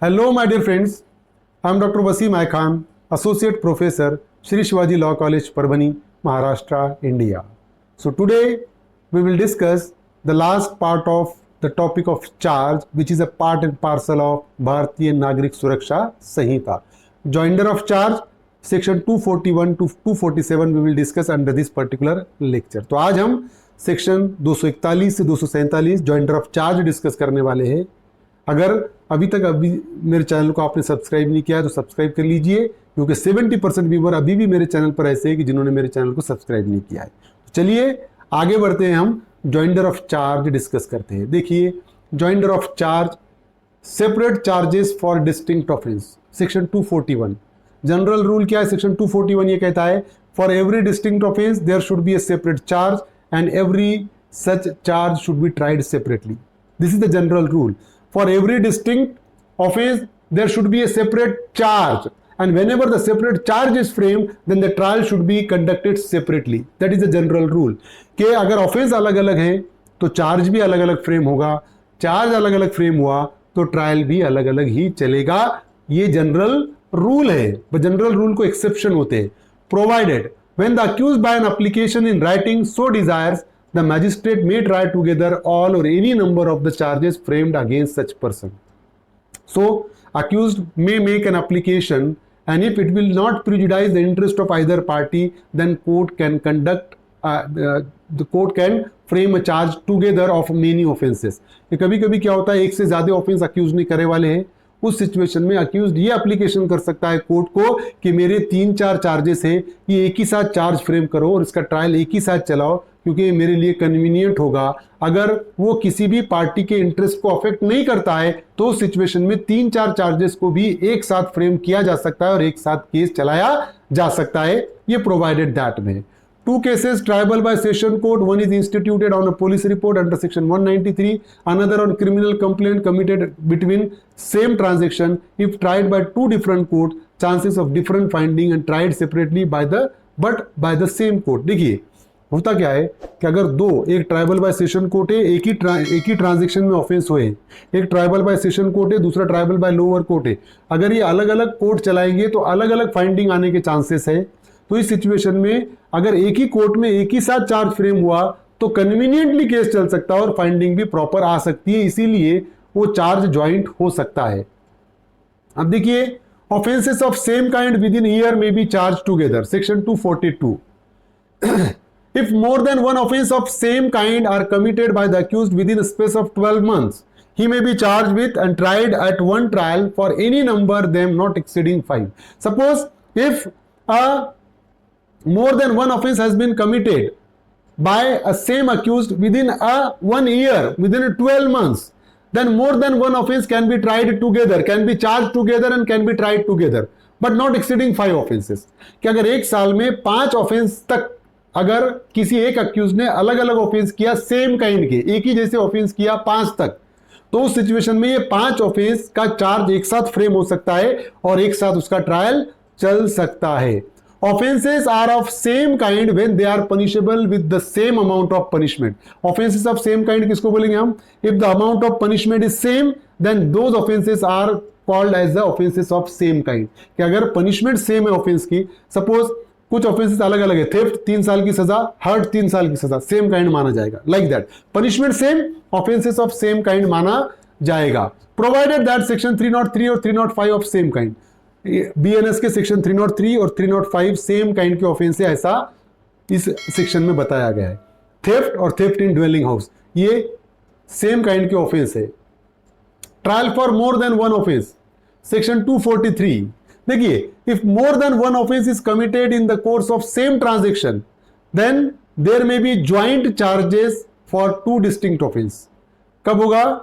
Hello, my dear friends. I am Dr. Wasim I Khan, Associate Professor, Shri Shivaji Law College, Parbhani, Maharashtra, India. So today we will discuss the last part of the topic of charge, which is a part and parcel of Bharatiya Nagrik Suraksha Sanhita. Joinder of charge, section 241 to 247 we will discuss under this particular lecture. तो आज हम section 241 से 247 joinder of charge discuss करने वाले हैं. अगर अभी तक मेरे चैनल को आपने सब्सक्राइब नहीं किया है तो सब्सक्राइब कर लीजिए, क्योंकि 70% व्यूवर अभी भी मेरे चैनल पर ऐसे हैं कि जिन्होंने मेरे चैनल को सब्सक्राइब नहीं किया है. तो चलिए आगे बढ़ते हैं, हम जॉइंडर ऑफ चार्ज डिस्कस करते हैं. देखिए, joinder of charge, separate charges for distinct offence, section 241. General rule क्या है? सेक्शन 241 ये कहता है, for every distinct offence there should be a separate charge and every such charge should be tried separately. This is the general rule. For every distinct offense there should be a separate charge, and whenever the separate charge is framed then the trial should be conducted separately. That is the general rule. कि अगर offence अलग अलग है तो charge भी अलग अलग frame होगा, चार्ज अलग अलग फ्रेम हुआ तो ट्रायल भी अलग अलग ही चलेगा. ये जनरल रूल है, जनरल रूल को एक्सेप्शन होते हैं. Provided when the accused by an application in writing so desires, the magistrate may try together all or any number of the charges framed against such person. So accused may make an application, and if it will not prejudice the interest of either party, then court can conduct the court can frame a charge together of many offenses. कभी कभी क्या होता है, एक से ज्यादा offence accused ने करे वाले हैं. उस सिचुएशन में अक्यूज्ड ये एप्लीकेशन कर सकता है कोर्ट को कि मेरे 3-4 चार्जेस हैं, ये एक ही साथ चार्ज फ्रेम करो और इसका ट्रायल एक ही साथ चलाओ, क्योंकि मेरे लिए कन्वीनियंट होगा. अगर वो किसी भी पार्टी के इंटरेस्ट को अफेक्ट नहीं करता है तो उस सिचुएशन में 3-4 चार्जेस को भी एक साथ फ्रेम किया जा सकता है और एक साथ केस चलाया जा सकता है. ये प्रोवाइडेड दैट में. 2 cases triable by session court. One is instituted on a police report under section 193, another on criminal complaint committed between same transaction. If tried by 2 different courts, chances of different finding and tried separately by the same court. देखिए होता क्या है कि अगर दो, एक tribal bye session court है, एक ही ट्रांजेक्शन में ऑफेंस हुए, एक ट्राइबल बाय सेशन कोर्ट है, दूसरा ट्राइबल बाय लोअर कोर्ट है. अगर ये अलग अलग कोर्ट चलाएंगे तो अलग अलग फाइंडिंग आने के चांसेस है. तो इस सिचुएशन में अगर एक ही कोर्ट में एक ही साथ चार्ज फ्रेम हुआ तो कन्वीनियंटली केस चल सकता है और फाइंडिंग भी प्रॉपर आ सकती है, इसीलिए वो चार्ज ज्वाइंट हो सकता है. अब देखिए, offences of same kind within year में be charge together, section 242. If more than one offence of same kind are committed by the accused within space of 12 months, he may be charged with and tried at one trial for any number them not exceeding 5. Suppose if more than one offense has been committed by a same accused within 1 year, within 12 months, then more than one offense can be tried together, can be charged together and can be tried together, but not exceeding 5 offenses. कि अगर एक साल में 5 offence तक अगर किसी एक accused ने अलग अलग ऑफेंस किया, सेम काइंड के एक ही जैसे ऑफेंस किया 5 तक, तो उस सिचुएशन में ये 5 ऑफेंस का चार्ज एक साथ फ्रेम हो सकता है और एक साथ उसका ट्रायल चल सकता है. Offenses are of same kind when they are punishable with the same amount of punishment. Offenses of same kind किसको बोलेंगे हम? If the amount of punishment is same, then those offenses are called as the offenses of same kind. कि अगर punishment same है offense की, suppose कुछ offenses अलग अलग है, theft 3 साल की सजा, hurt 3 साल की सजा, same kind माना जाएगा. Like that, punishment same, offenses of same kind माना जाएगा. Provided that section 303 और 305 of same kind. बीएनएस के सेक्शन 303 और 305 सेम काइंड के ऑफेंस है, ऐसा इस सेक्शन में बताया गया है. थेफ्ट और थेफ्ट इन ड्वेलिंग हाउस ये सेम काइंड के ऑफेंस है. Trial for more than one offence, section 243. देखिए, if more than one offence is committed in the course of same transaction then there may be joint charges for 2 distinct offence. कब होगा?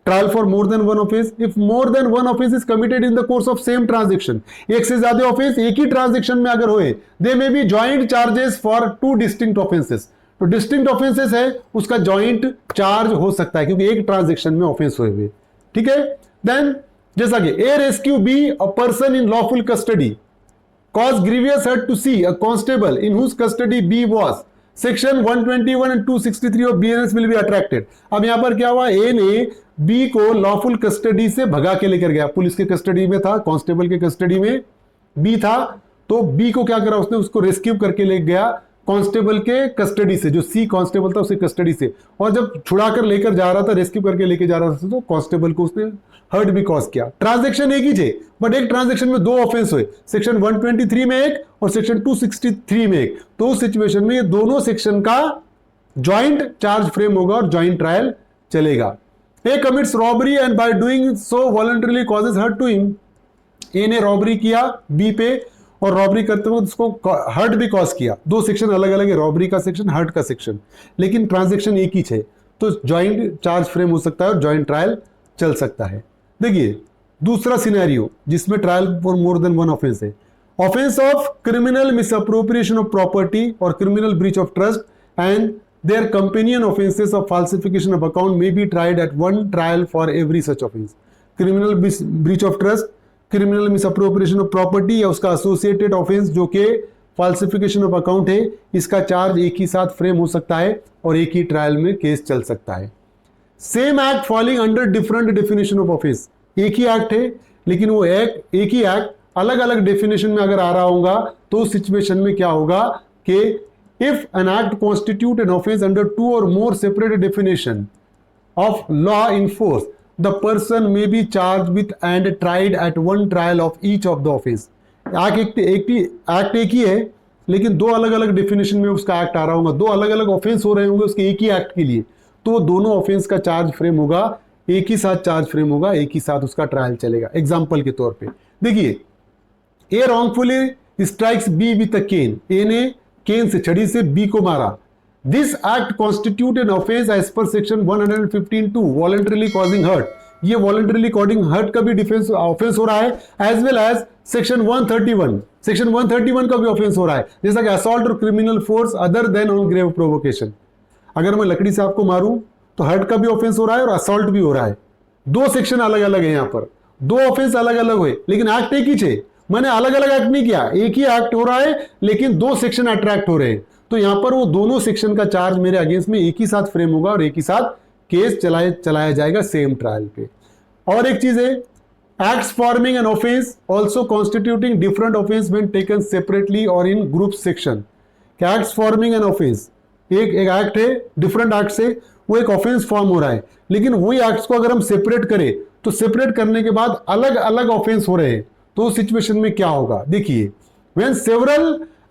Trial for more than one offence, if more than one offence is committed in the course of same transaction. एक से ज्यादा offence एक ही transaction में अगर हुए, they may be joint charges for 2 distinct offences. तो डिस्टिंक्ट ऑफेंसेस है, उसका ज्वाइंट चार्ज हो सकता है क्योंकि एक ट्रांजेक्शन में ऑफेंस हुए हुए. ठीक है. देन जैसा कि A rescue B a person in lawful custody cause grievous hurt to C a constable in whose custody B was, section 121 and 263 of BNS will be attracted. अब यहां पर क्या हुआ, ए ने बी को लॉफुल कस्टडी से भगा के लेकर गया, पुलिस के कस्टडी में था, कांस्टेबल के कस्टडी में बी था, तो बी को क्या करा उसने, उसको रेस्क्यू करके ले गया कांस्टेबल के कस्टडी से, जो सी कांस्टेबल था उसके कस्टडी से, और जब छुड़ा कर लेकर जा रहा था, रेस्क्यू करके लेके जा रहा था, तो कांस्टेबल को उसने हर्ट भी कॉज किया। ट्रांजैक्शन एक ही थे, बट एक ट्रांजैक्शन में दो ऑफेंस हुए, सेक्शन 123 में एक और सेक्शन 263 में एक। तो उस सिचुएशन में ये दोनों सेक्शन का ज्वाइंट चार्ज फ्रेम होगा और ज्वाइंट ट्रायल चलेगा। A commits robbery and by doing so voluntarily causes hurt to him. A ने रॉबरी किया बी पे, और रॉबरी करते हुए उसको हर्ट भी कॉज किया। दो सेक्शन अलग अलग है, रॉबरी का सेक्शन, हर्ट का सेक्शन, लेकिन ट्रांजैक्शन एक ही है, तो ज्वाइंट चार्ज फ्रेम हो सकता है और ज्वाइंट ट्रायल चल सकता है। देखिए दूसरा सिनेरियो जिसमें trial for more than one offence है, offence of criminal misappropriation of property और criminal breach of trust and their companion offenses of falsification of account may be tried at one trial for every such offense. Criminal breach of trust, criminal misappropriation of property या उसका associated offense जो कि falsification of account है, इसका charge एक ही साथ frame हो सकता है और एक ही ट्रायल में केस चल सकता है। Same act falling under different definition of offence, एक ही एक्ट है लेकिन वो एक ही एक्ट अलग अलग डेफिनेशन में अगर आ रहा होगा, तो उस सिचुएशन में क्या होगा कि if an act constitute an offense under two or more separate definition of law in force, the person may be charged with and tried at one trial of each of the offense. Act एक ही है लेकिन दो अलग अलग definition में उसका act आ रहा होगा, दो अलग अलग ऑफेंस हो रहे होंगे उसके एक ही एक्ट के लिए, तो दोनों ऑफेंस का चार्ज फ्रेम होगा, एक ही साथ चार्ज फ्रेम होगा, एक ही साथ उसका ट्रायल चलेगा। एग्जाम्पल के तौर पे देखिए, A wrongfully strikes B with a cane, A ने केन से, छड़ी से बी को मारा। This act constitute an offence as per section 115(2) voluntarily causing hurt. ये वॉलंटरली कॉजिंग हर्ट का भी डिफेंस ऑफेंस हो रहा है, as well as section 131, section 131 का भी ऑफेंस हो रहा है, जैसा कि असॉल्ट और criminal force other than on grave provocation. अगर मैं लकड़ी से आपको मारूं तो हर्ट का भी ऑफेंस हो रहा है और असॉल्ट भी हो रहा है। दो सेक्शन अलग अलग है, यहां पर दो ऑफेंस अलग अलग हुए लेकिन एक्ट एक ही थे, मैंने अलग अलग एक्ट नहीं किया, एक ही एक्ट हो रहा है लेकिन दो सेक्शन अट्रैक्ट हो रहे हैं, तो यहां पर वो दोनों सेक्शन का चार्ज मेरे अगेंस्ट में एक ही साथ फ्रेम होगा और एक ही साथ केस चलाया जाएगा सेम ट्रायल पे। और एक चीज है, acts forming an offence also constituting different offence when taken separately और इन ग्रुप सेक्शन। क्या एक्ट्स फॉर्मिंग एन ऑफेंस, एक एक्ट है, डिफरेंट एक्ट से वो एक ऑफेंस फॉर्म हो रहा है, लेकिन वही एक्ट्स को अगर हम सेपरेट करें तो सेपरेट करने के बाद अलग अलग ऑफेंस हो रहे हैं, तो उस सिचुएशन में क्या होगा देखिए, when several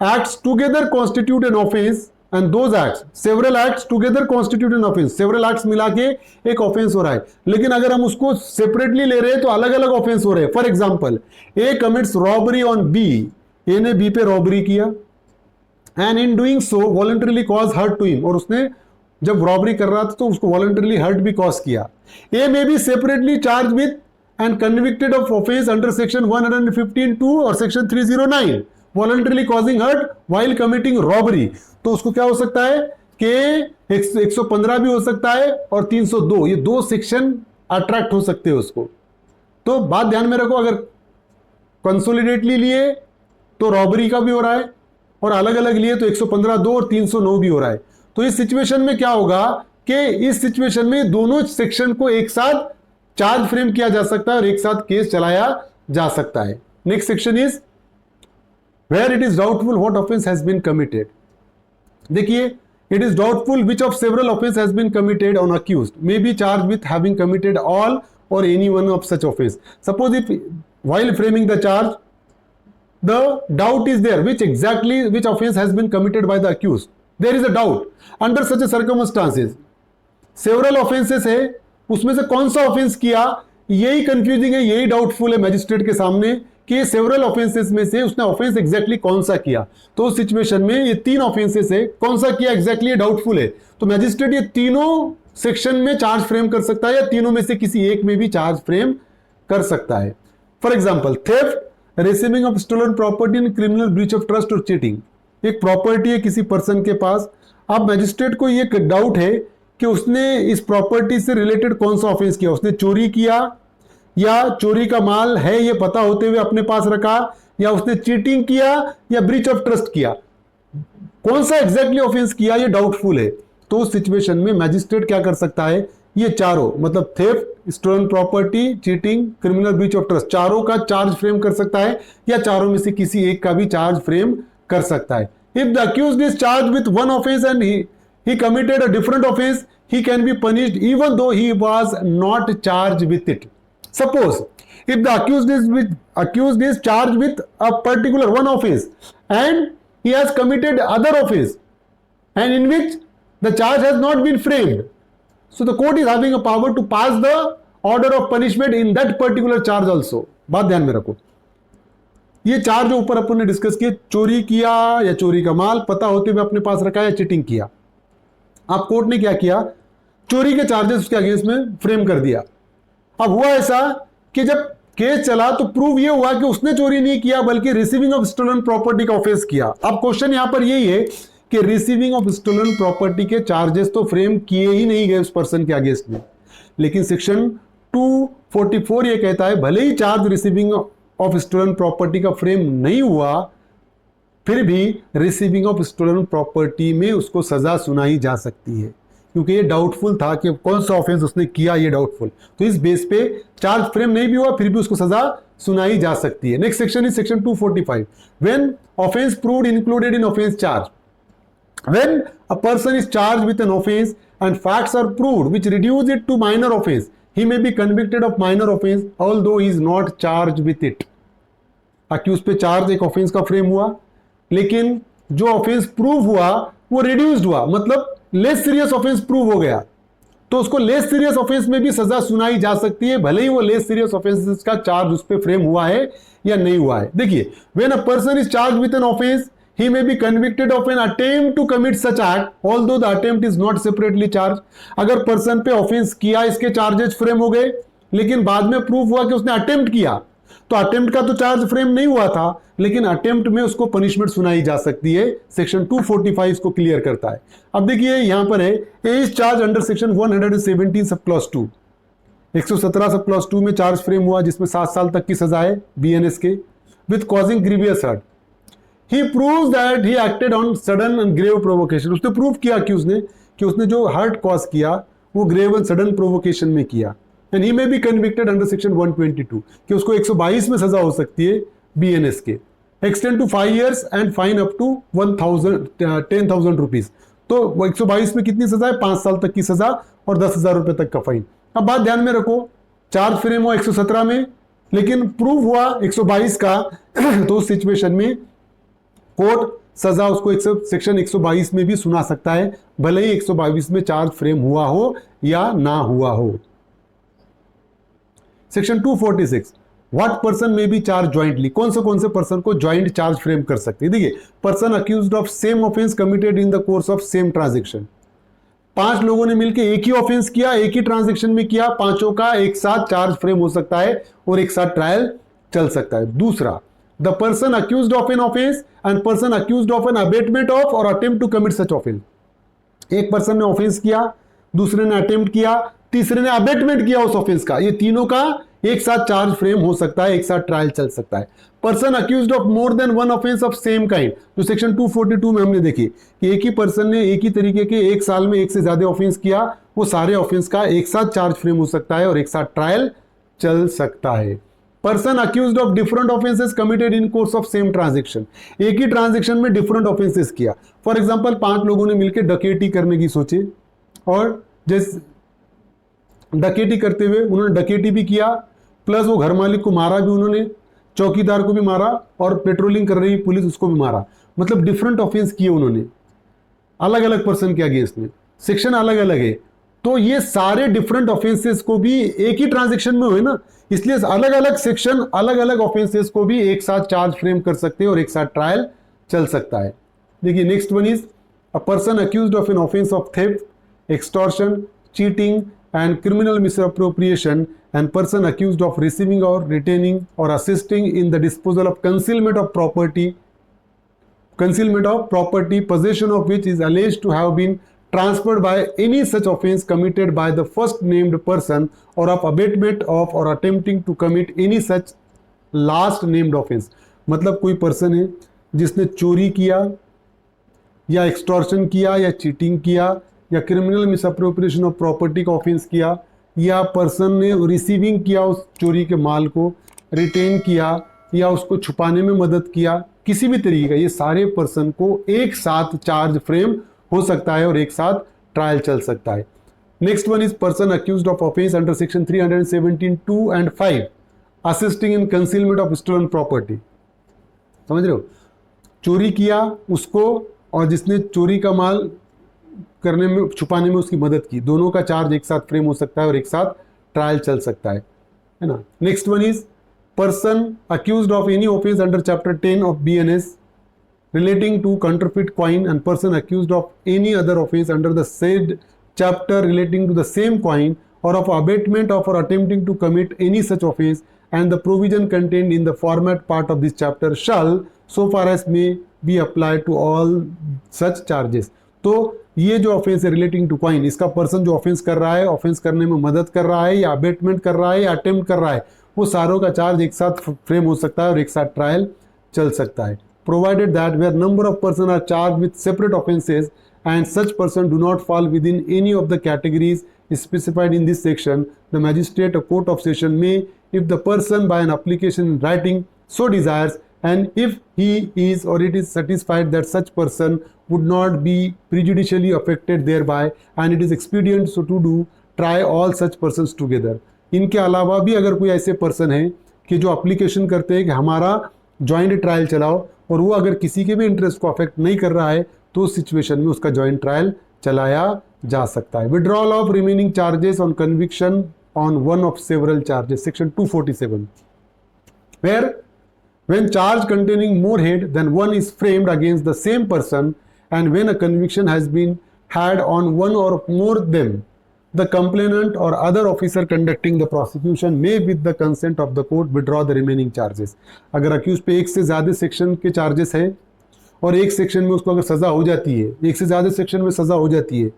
acts together constitute an offense and those acts, several acts together constitute an offense, several acts मिला के एक ऑफेंस हो रहा है, लेकिन अगर हम उसको सेपरेटली ले रहे हैं तो अलग अलग ऑफेंस हो रहे हैं। For example, A commits robbery on B, A ने बी पे रॉबरी किया, and in doing so voluntarily cause hurt to him, और उसने जब रॉबरी कर रहा था तो उसको वॉलंटरली हर्ट भी कॉज किया। A may be separately charge with and convicted of offense under section 115(2) और section 309 voluntarily causing hurt while committing robbery। तो उसको क्या हो सकता है कि 115 भी हो सकता है और 302, ये दो सेक्शन अट्रैक्ट हो सकते हैं उसको। तो बात ध्यान में रखो, अगर कंसोलिडेटली लिए तो रॉबरी का भी हो रहा है और अलग अलग लिए तो 115(2) और 309 भी हो रहा है। तो इस सिचुएशन में क्या होगा कि इस सिचुएशन में दोनों सेक्शन को एक साथ चार्ज फ्रेम किया जा सकता है और एक साथ केस चलाया जा सकता है। Next section is where it is doubtful what offence has been committed. देखिए, it is doubtful which of several offence has been committed on accused may be charge with having committed all और any one of such offence. Suppose if while framing the charge the doubt is there which offense has been committed by the accused, there is a doubt under such a circumstances, several offenses है, उसमें से कौन सा offence किया, यही confusing है, यही doubtful है मैजिस्ट्रेट के सामने कि सेवरल ऑफेंसेस में से उसने ऑफेंस एग्जैक्टली कौन सा किया। तो उस सिचुएशन में ये तीन ऑफेंसेस है, कौन सा किया एग्जैक्टली डाउटफुल है, तो मैजिस्ट्रेट ये तीनों सेक्शन में चार्ज फ्रेम कर सकता है या तीनों में से किसी एक में भी चार्ज फ्रेम कर सकता है। For example, theft, receiving of stolen property in criminal breach of trust और चीटिंग। एक प्रॉपर्टी है किसी पर्सन के पास, अब मैजिस्ट्रेट को ये डाउट है कि उसने इस प्रॉपर्टी से रिलेटेड कौन सा ऑफेंस किया, उसने चोरी किया या चोरी का माल है ये पता होते हुए अपने पास रखा, या उसने चीटिंग किया या ब्रीच ऑफ ट्रस्ट किया, कौन सा एग्जैक्टली ऑफेंस किया ये डाउटफुल है। तो उस सिचुएशन में मैजिस्ट्रेट क्या कर सकता है, ये चारों मतलब theft, stolen property, cheating, criminal breach of trust, चारों का चार्ज फ्रेम कर सकता है या चारों में से किसी एक का भी चार्ज फ्रेम कर सकता है। If the accused is charged with one offence and he committed a different offense, he can be punished even though he was not charged with it. Suppose if the accused is charged with a particular one offense and he has committed other offense and in which the charge has not been framed, so the court is having a power to pass the order of punishment in that particular charge also. बात ध्यान में रखो, ये चार जो ऊपर अपन ने discuss किए, चोरी किया या चोरी का माल पता होते हुए अपने पास रखा या चीटिंग किया, आप कोर्ट ने क्या किया, चोरी के चार्जेस उसके अगेंस्ट में फ्रेम कर दिया। अब हुआ ऐसा कि जब केस चला तो प्रूव ये हुआ कि उसने चोरी नहीं किया बल्कि रिसीविंग ऑफ स्टोलन प्रॉपर्टी का ऑफेंस किया। अब क्वेश्चन यहां पर यही है कि रिसीविंग ऑफ स्टोलन प्रॉपर्टी के चार्जेस तो फ्रेम किए ही नहीं गए उस पर्सन के अगेंस्ट में, लेकिन सेक्शन 244 ये कहता है भले ही charge receiving of stolen property का फ्रेम नहीं हुआ फिर भी रिसीविंग ऑफ स्टोलन प्रॉपर्टी में उसको सजा सुनाई जा सकती है, क्योंकि ये डाउटफुल था कि कौन सा ऑफेंस उसने किया, ये डाउटफुल, तो इस बेस पे चार्ज फ्रेम नहीं भी हुआ फिर भी उसको सजा सुनाई जा सकती है। Next section is section 245, when offence proved included in offence charge, when a person is charge with an offence and facts are proved which reduce it to minor offence, he may be convicted of minor offence although he is not charge with it. Accuse पे charge एक offence का frame हुआ लेकिन जो offence prove हुआ वो reduced हुआ, मतलब लेस सीरियस ऑफेंस प्रूव हो गया, तो उसको लेस सीरियस ऑफेंस में भी सजा सुनाई जा सकती है भले ही वो लेस सीरियस ऑफेंस का चार्ज उस पे फ्रेम हुआ है या नहीं हुआ है। देखिए, when a person is charge with an offence he may be convicted of an attempt to commit such act although the attempt is not separately charged। अगर पर्सन पे ऑफेंस किया, इसके चार्जेस फ्रेम हो गए लेकिन बाद में प्रूव हुआ कि उसने अटेम्प्ट किया, तो अटेम्प्ट का तो चार्ज फ्रेम नहीं हुआ था लेकिन अटेम्प्ट में उसको पनिशमेंट सुनाई जा सकती है। सेक्शन 245 इसको क्लियर करता है। अब देखिए यहां पर है A is charge under section 117 sub clause 2, 117 sub clause 2 में चार्ज फ्रेम हुआ जिसमें 7 साल तक की सजा है बीएनएस के, with causing grievous hurt. He proves that he acted on sudden and grave provocation, उसने प्रूव किया कि उसने जो हर्ट कॉज किया वो ग्रेव एंड सडन प्रोवोकेशन में किया, and he may be convicted under section 122 कि उसको 122 में सजा हो सकती है बीएनएस के, extend to 5 years and fine up to 10,000 rupees. तो 122 में कितनी सजा है, 5 साल तक की सजा और 10,000 रुपए तक का फाइन। अब बात ध्यान में रखो, चार्ज फ्रेम हुआ 117 में लेकिन प्रूव हुआ 122 का तो उस सिचुएशन में कोर्ट सजा उसको सेक्शन 122 में भी सुना सकता है भले ही 122 में चार्ज फ्रेम हुआ हो या ना हुआ हो। सेक्शन 246, व्हाट पर्सन में बी चार्ज ज्वाइंटली, कौन से पर्सन को ज्वाइंट चार्ज फ्रेम कर सकते हैं। देखिए, person accused of same offence committed in the course of same transaction, 5 लोगों ने मिलकर एक ही ऑफेंस किया, एक ही ट्रांजैक्शन में किया, पांचों का एक साथ चार्ज फ्रेम हो सकता है और एक साथ ट्रायल चल सकता है। दूसरा, the person accused of an offence and person accused of an abetment of और attempt to commit such offence, एक पर्सन ने ऑफेंस किया, दूसरे ने अटेम्प्ट किया, तीसरे ने अबेटमेंट किया उस ऑफेंस का, ये तीनों का एक साथ चार्ज फ्रेम हो सकता है, एक साथ ट्रायल चल सकता है। Person accused of more than one offence of same kind, जो सेक्शन 242 में हमने देखी कि एक ही पर्सन ने एक ही तरीके के एक साल में एक से ज्यादा ऑफेंस किया, वो सारे ऑफेंस का एक साथ चार्ज फ्रेम हो सकता है और एक साथ ट्रायल चल सकता है। Person accused of different offences committed in course of same transaction, एक ही ट्रांजैक्शन में डिफरेंट ऑफेंसेस किया। फॉर एग्जांपल 5 लोगों ने मिलकर डकैती करने की सोची और जैसे डकैती करते हुए उन्होंने डकैती भी किया प्लस वो घर मालिक को मारा भी, उन्होंने चौकीदार को भी मारा और पेट्रोलिंग कर रही पुलिस उसको भी मारा, मतलब डिफरेंट ऑफेंस किए उन्होंने अलग अलग पर्सन के अगेंस्ट में, सेक्शन अलग अलग है, तो ये सारे डिफरेंट ऑफेंसेस को भी एक ही ट्रांजैक्शन में हुए ना, इसलिए अलग अलग सेक्शन अलग अलग ऑफेंसेस को भी एक साथ चार्ज फ्रेम कर सकते हैं और एक साथ ट्रायल चल सकता है। देखिए next one is a person accused of an offence of theft, extortion, cheating and criminal misappropriation, and person accused of receiving or retaining or assisting in the disposal of concealment of property, possession of which is alleged to have been transferred by any such offense committed by the first named person, or of abatement of or attempting to commit any such last named offense। मतलब कोई person है जिसने चोरी किया या extortion किया या cheating किया या क्रिमिनल मिसअप्रोप्रिएशन ऑफ प्रॉपर्टी का ऑफेंस किया, या पर्सन ने रिसीविंग किया उस चोरी के माल को, रिटेन किया या उसको छुपाने में मदद किया, किसी भी तरीके का, ये सारे पर्सन को एक साथ चार्ज फ्रेम हो सकता है और एक साथ ट्रायल चल सकता है। Next one is person accused of offence under section 317(2) and 5 assisting in concealment of stolen property. समझ रहे हो, चोरी किया उसको और जिसने चोरी का माल करने में छुपाने में उसकी मदद की, दोनों का चार्ज एक साथ फ्रेम हो सकता है और एक साथ ट्रायल चल सकता है ना। Next one is person accused of any offence under chapter 10 of BNS relating to counterfeit coin and person accused of any other offense under the said chapter relating to the same coin or of abatement of or attempting to commit any such offense, and the provision contained in the format part of this chapter shall so far as may be applied to all such charges। तो ये जो offence है relating to coin, इसका person जो offence कर रहा है, offence करने में मदद कर रहा है या अबेटमेंट कर रहा है या अटेम्प्ट कर रहा है, वो सारों का चार्ज एक साथ फ्रेम हो सकता है और एक साथ ट्रायल चल सकता है। Provided that where number of persons are charged with separate offences and such persons do not fall within any of the categories specified in this section, the magistrate or court of session may, if the person by an application in writing so desires, and if he is or it is satisfied that such person would not be prejudicially affected thereby and it is expedient so to do, try all such persons together। इनके अलावा भी अगर कोई ऐसे person है कि जो application करते हैं कि हमारा जॉइंट ट्रायल चलाओ, और वो अगर किसी के भी इंटरेस्ट को अफेक्ट नहीं कर रहा है, तो उस सिचुएशन में उसका जॉइंट ट्रायल चलाया जा सकता है। Withdrawal of remaining charges on conviction on one of several charges, section 247, where when charge containing more head than one is framed against the same person and when a conviction has been had on one or more them, the complainant or other officer conducting the prosecution may with the consent of the court withdraw the remaining charges। अगर accused पे एक से ज़्यादा section के charges है और एक section में उसको अगर सज़ा हो जाती है, एक से ज़्यादा सेक्शन में सज़ा हो जाती है,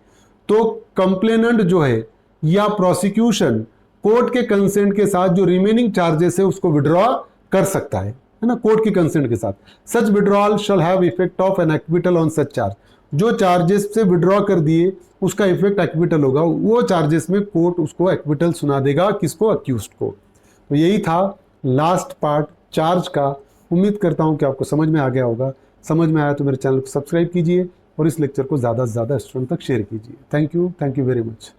तो कंप्लेनेंट जो है या प्रोसिक्यूशन कोर्ट के कंसेंट के साथ जो रिमेनिंग चार्जेस है उसको विड्रॉ कर सकता है ना, कोर्ट के कंसेंट के साथ। Such withdrawal shall have effect of an acquittal on such charge, जो चार्जेस से विड्रॉ कर दिए उसका इफेक्ट एक्विटल होगा, वो चार्जेस में कोर्ट उसको एक्विटल सुना देगा, किसको, अक्यूज्ड को। तो यही था लास्ट पार्ट चार्ज का। उम्मीद करता हूँ कि आपको समझ में आ गया होगा। समझ में आया तो मेरे चैनल को सब्सक्राइब कीजिए और इस लेक्चर को ज़्यादा से ज़्यादा स्टूडेंट तक शेयर कीजिए। Thank you very much.